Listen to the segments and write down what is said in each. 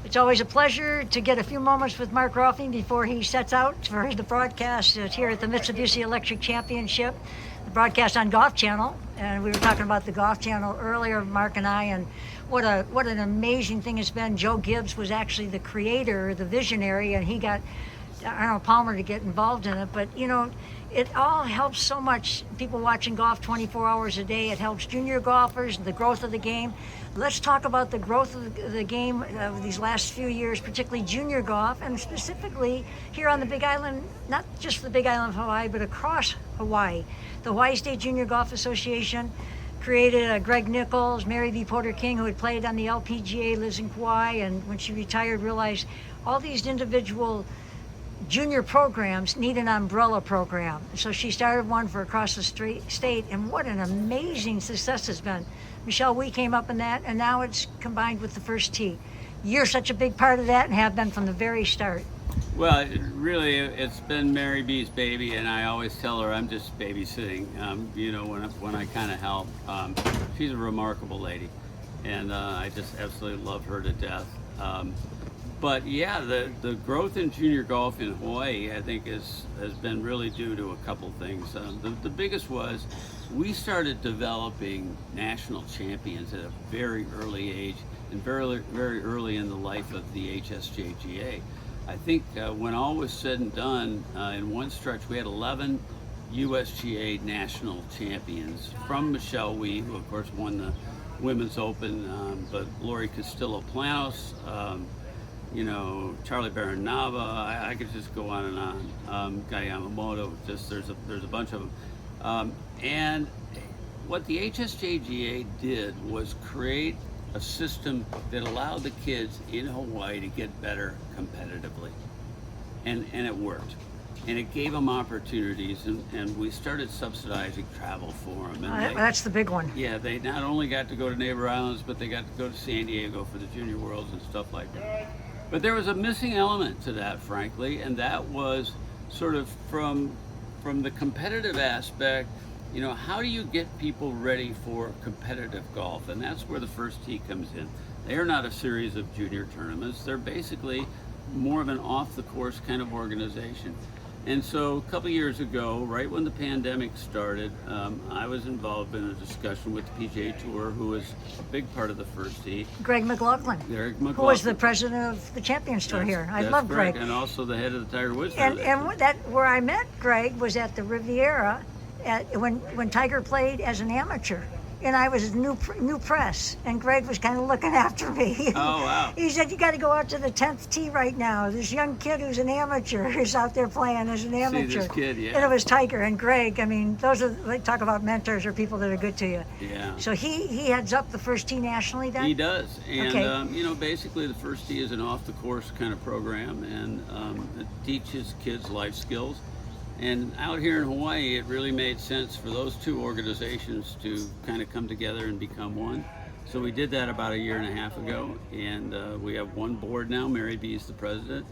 It's always a pleasure to get a few moments with Mark Rolfing before he sets out for the broadcast here at the Mitsubishi Electric Championship, the broadcast on Golf Channel. And we were talking about the Golf Channel earlier, Mark and I, and what an amazing thing it's been. Joe Gibbs was actually the creator, the visionary, and he got Arnold Palmer to get involved in it. But, you know, it all helps so much. People watching golf 24 hours a day. It helps junior golfers, the growth of the game. Let's talk about the growth of the game these last few years, particularly junior golf, and specifically here on the Big Island, not just the Big Island of Hawaii, but across Hawaii. The Hawaii State Junior Golf Association created Greg Nichols, Bea Porter King, who had played on the LPGA, lives in Kauai, and when she retired realized all these individual junior programs need an umbrella program. So she started one for across the state, and what an amazing success it's been. Michelle, we came up in that, and now it's combined with the First Tee. You're such a big part of that and have been from the very start. Well, it's been Mary B's baby, and I always tell her I'm just babysitting, you know, when I kind of help. She's a remarkable lady, and I just absolutely love her to death. But yeah, the growth in junior golf in Hawaii, I think, has been really due to a couple things. The biggest was we started developing national champions at a very early age and very, very early in the life of the HSJGA. I think when all was said and done, in one stretch, we had 11 USGA national champions, from Michelle Wee, who of course won the Women's Open, but Lori Castillo-Planos, you know, Charlie Baranava, I could just go on and on. Guy Yamamoto, just there's a bunch of them. And what the HSJGA did was create a system that allowed the kids in Hawaii to get better competitively. And it worked. And it gave them opportunities, and we started subsidizing travel for them. And that's the big one. Yeah, they not only got to go to neighbor islands, but they got to go to San Diego for the Junior Worlds and stuff like that. But there was a missing element to that, frankly, and that was sort of from the competitive aspect. You know, how do you get people ready for competitive golf? And that's where the First Tee comes in. They are not a series of junior tournaments. They're basically more of an off-the-course kind of organization. And so a couple years ago, right when the pandemic started, I was involved in a discussion with the PGA Tour, who was a big part of the First Tee. Greg McLaughlin, who was the president of the Champions Tour here. I love Greg. And also the head of the Tiger Woods. And where I met Greg was at the Riviera when Tiger played as an amateur. And I was new press, and Greg was kind of looking after me. Oh, wow. He said, you got to go out to the 10th tee right now. This young kid who's an amateur is out there playing as an amateur. See this kid, yeah. And it was Tiger and Greg. I mean, those are, like, talk about mentors or people that are good to you. Yeah. So he heads up the First Tee nationally then? He does. And, okay. You know, basically the First Tee is an off-the-course kind of program, and it teaches kids life skills. And out here in Hawaii, it really made sense for those two organizations to kind of come together and become one. So we did that about a year and a half ago, and we have one board now. Mary B is the president,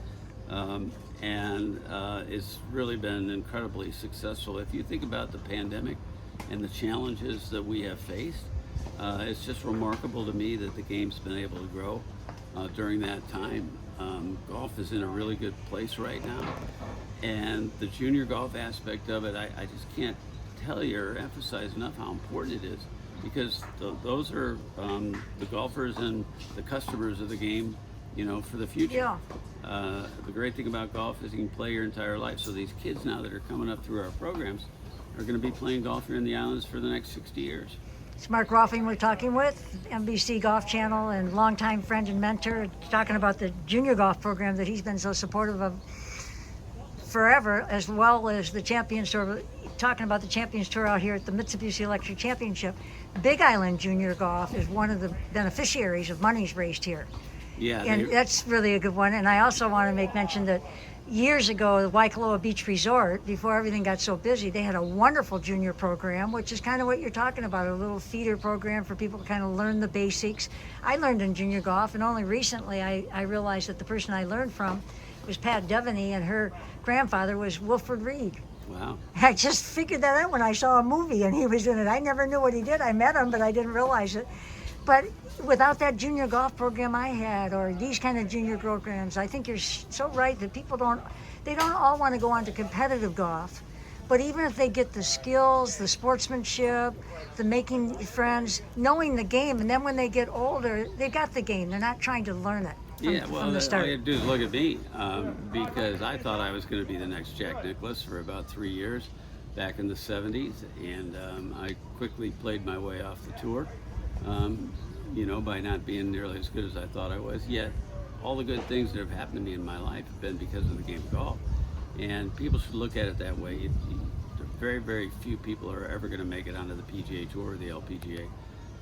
and it's really been incredibly successful. If you think about the pandemic and the challenges that we have faced, it's just remarkable to me that the game's been able to grow during that time. Golf is in a really good place right now. And the junior golf aspect of it, I just can't tell you or emphasize enough how important it is, because those are the golfers and the customers of the game, you know, for the future. Yeah. The great thing about golf is you can play your entire life. So these kids now that are coming up through our programs are going to be playing golf here in the islands for the next 60 years. It's Mark Rolfing we're talking with, NBC Golf Channel, and longtime friend and mentor, talking about the junior golf program that he's been so supportive of forever, as well as the Champions Tour, talking about the Champions Tour out here at the Mitsubishi Electric Championship. Big Island Junior Golf is one of the beneficiaries of monies raised here. Yeah. And that's really a good one. And I also want to make mention that years ago, the Waikoloa Beach Resort, before everything got so busy, they had a wonderful junior program, which is kind of what you're talking about, a little feeder program for people to kind of learn the basics. I learned in junior golf, and only recently I realized that the person I learned from was Pat Devaney, and her grandfather was Wilford Reed. Wow. I just figured that out when I saw a movie and he was in it. I never knew what he did. I met him, but I didn't realize it. But without that junior golf program I had, or these kind of junior programs, I think you're so right that people don't all want to go on to competitive golf. But even if they get the skills, the sportsmanship, the making friends, knowing the game, and then when they get older, they got the game. They're not trying to learn it from the start. All you have to do is look at me, because I thought I was going to be the next Jack Nicklaus for about 3 years back in the 70s, and I quickly played my way off the tour, by not being nearly as good as I thought I was. Yet, all the good things that have happened to me in my life have been because of the game of golf. And people should look at it that way. Very, very few people are ever going to make it onto the PGA Tour or the LPGA.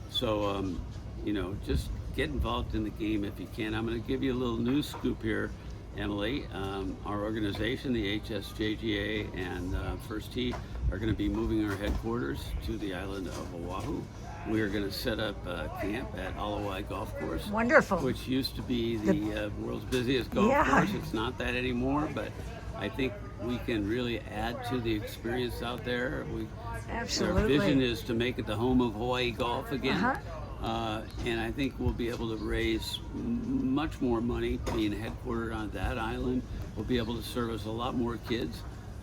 So, just get involved in the game if you can. I'm going to give you a little news scoop here, Emily. Our organization, the HSJGA and First Tee, are going to be moving our headquarters to the island of Oahu. We are going to set up a camp at Aloha Golf Course. Wonderful. Which used to be the world's busiest golf course. It's not that anymore, but I think we can really add to the experience out there. Absolutely. Our vision is to make it the home of Hawaii golf again. And I think we'll be able to raise much more money being headquartered on that island. We'll be able to service a lot more kids.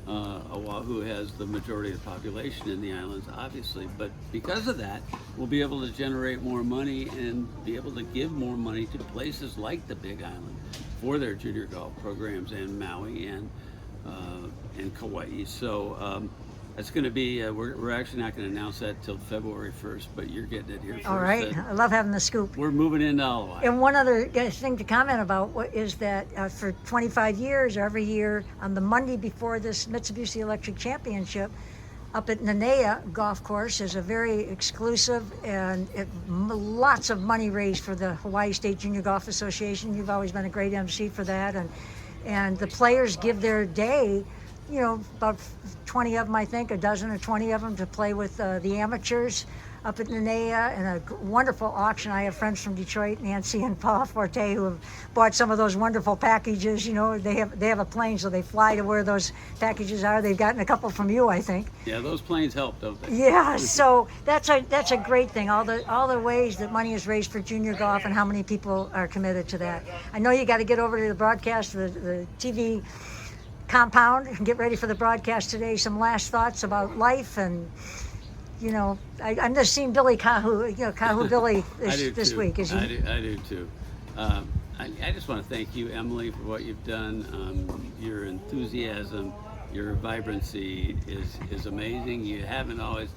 Oahu has the majority of the population in the islands, obviously, but because of that, we'll be able to generate more money and be able to give more money to places like the Big Island for their junior golf programs, and Maui and Kauai. So it's going to be, we're actually not going to announce that till February 1st, but you're getting it here first. All right. I love having the scoop. We're moving into Aloha. And one other thing to comment about is that for 25 years, every year on the Monday before this Mitsubishi Electric Championship, up at Nanea Golf Course is a very exclusive and lots of money raised for the Hawaii State Junior Golf Association. You've always been a great MC for that. And the players give their day, about 20 of them, I think, a dozen or 20 of them to play with the amateurs up at Nanea, and a wonderful auction. I have friends from Detroit, Nancy and Paul Forte, who have bought some of those wonderful packages. They have a plane, so they fly to where those packages are. They've gotten a couple from you, I think. Yeah, those planes help, don't they? Yeah, so that's a great thing. All the ways that money is raised for junior golf and how many people are committed to that. I know you got to get over to the broadcast, the TV compound, and get ready for the broadcast today. Some last thoughts about life, and I'm just seeing Billy Kahu, Kahu Billy this week. Is he? I do too. I just want to thank you, Emily, for what you've done. Your enthusiasm, your vibrancy is amazing. You haven't always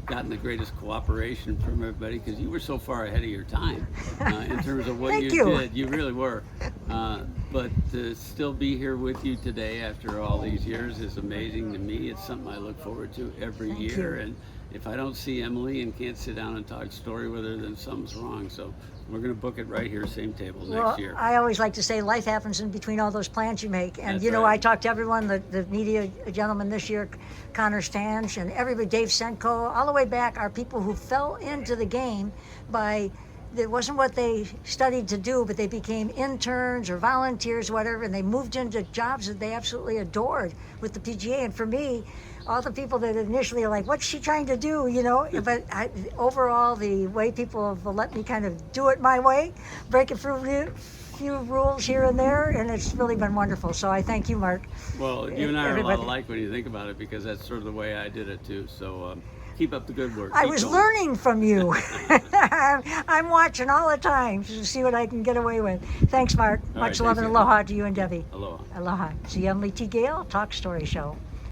gotten the greatest cooperation from everybody because you were so far ahead of your time in terms of what you did. You really were. But to still be here with you today after all these years is amazing to me. It's something I look forward to every year. And if I don't see Emily and can't sit down and talk story with her, then something's wrong. So we're going to book it right here, same table next year. I always like to say life happens in between all those plans you make. And That's right. I talked to everyone, the media gentleman this year, Connor Stange, and everybody, Dave Senko, all the way back, are people who fell into the game by, it wasn't what they studied to do, but they became interns or volunteers, whatever, and they moved into jobs that they absolutely adored with the PGA. And for me, all the people that initially are like, what's she trying to do, but overall, the way people have let me kind of do it my way, break a few rules here and there, and it's really been wonderful. So I thank you, Mark. Well, you and I are a lot alike when you think about it, because that's sort of the way I did it too. So keep up the good work. I was learning from you. I'm watching all the time to see what I can get away with. Thanks, Mark. Much love and aloha to you and Debbie. Aloha. Aloha. It's the Emily T. Gail Talk Story Show.